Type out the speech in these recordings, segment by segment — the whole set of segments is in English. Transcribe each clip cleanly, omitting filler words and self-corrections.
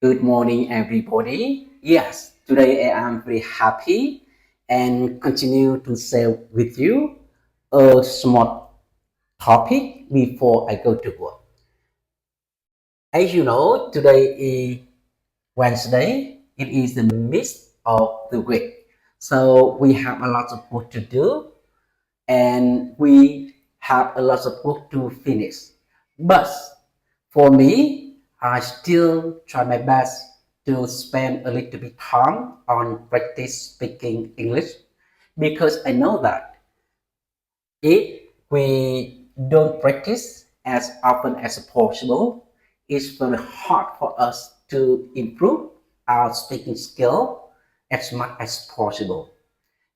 Good morning, everybody. Yes, today I am very happy and continue to share with you a small topic before I go to work. As you know, today is Wednesday. It is the midst of the week. So we have a lot of work to do and we have a lot of work to finish. But for me, I still try my best to spend a little bit time on practice speaking English because I know that if we don't practice as often as possible, it's very hard for us to improve our speaking skill as much as possible.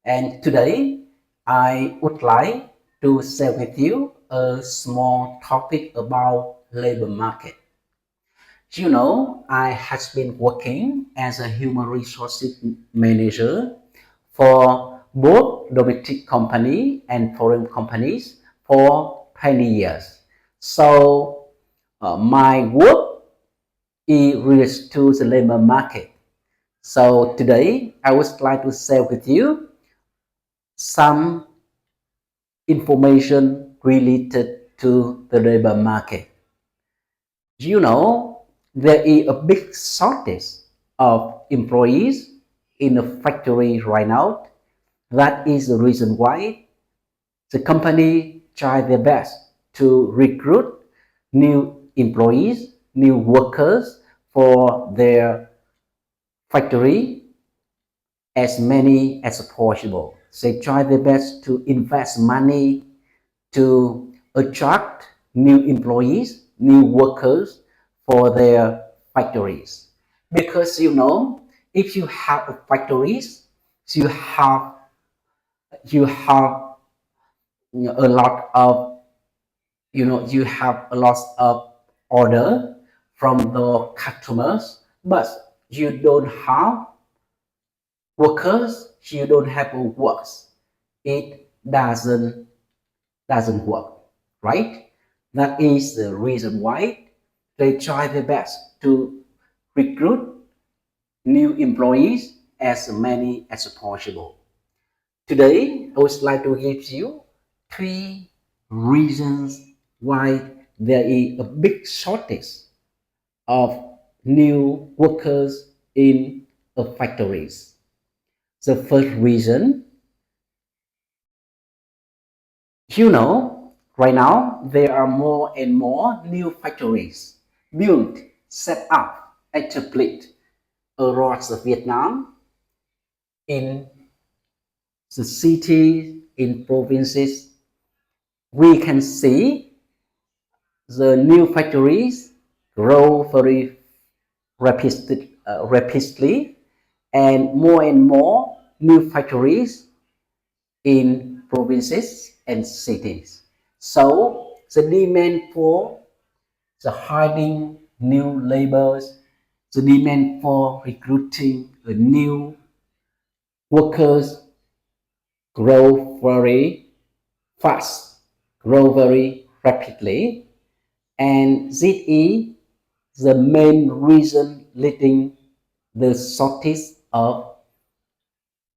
And today, I would like to share with you a small topic about labor market. I have been working as a human resources manager for both domestic company and foreign companies for 20 years. So my work is related to the labor market. So today I would like to share with you some information related to the labor market. You know, there is a big shortage of employees in the factory right now. That is the reason why the company try their best to recruit new employees, new workers for their factory as many as possible. They try their best to invest money to attract new employees, new workers for their factories. Because if you have a factories, you have you have a lot of you have a lot of order from the customers, but you don't have workers, you don't have works. It doesn't work, right? That is the reason why they try their best to recruit new employees as many as possible. Today, I would like to give you three reasons why there is a big shortage of new workers in factories. The first reason, right now there are more and more new factories built, set up, established across Vietnam in the cities, in provinces. We can see the new factories grow very rapidly and more new factories in provinces and cities. So the demand for the hiring new laborers, the demand for recruiting new workers grow very fast, grow very rapidly, and this is the main reason leading the shortage of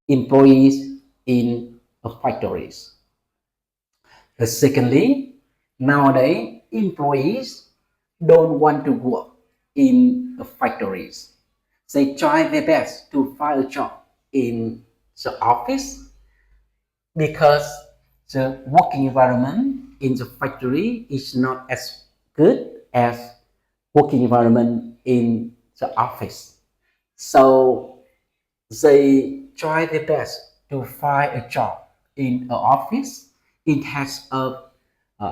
employees in factories. Secondly, nowadays employees don't want to work in factories. They try their best to find a job in the office because the working environment in the factory is not as good as working environment in the office. So they try their best to find a job in an office instead of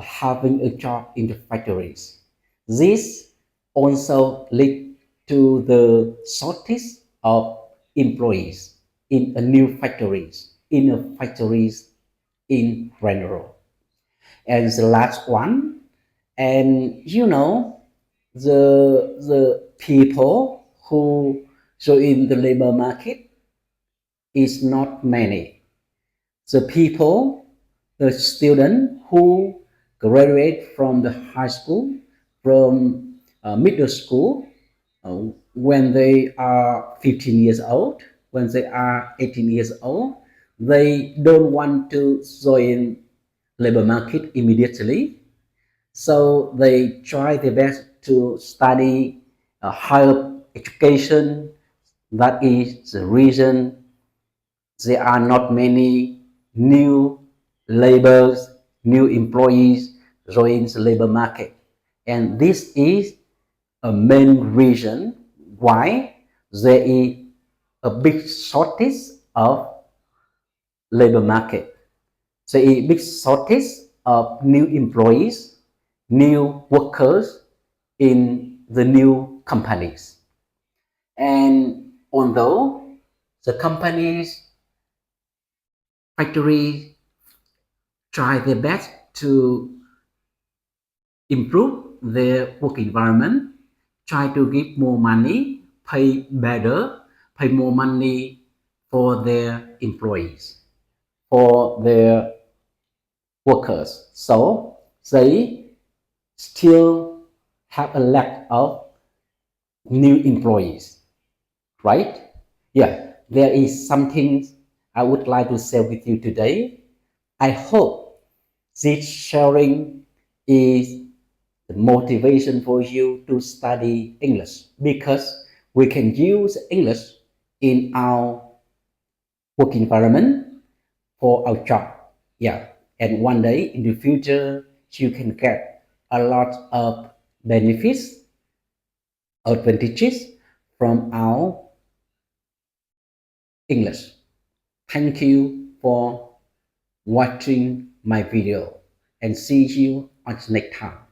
having a job in the factories. This also lead to the shortage of employees in a new factories, in a factories in general. And the last one, and the people who so in the labor market is not many. The people, the student who graduate from the high school, from middle school, when they are 15 years old, when they are 18 years old, they don't want to join labor market immediately. So they try their best to study a higher education. That is the reason there are not many new laborers, new employees join the labor market. And this is a main reason why there is a big shortage of labor market. There is big shortage of new employees, new workers in the new companies. And although the companies, factories try their best to improve their work environment, try to give more money, pay better, pay more money for their employees, for their workers. So they still have a lack of new employees, right? Yeah, there is something I would like to share with you today. I hope this sharing is the motivation for you to study English, because we can use English in our work environment for our job. Yeah, and one day in the future, you can get a lot of benefits, advantages from our English. Thank you for watching my video and see you on the next time.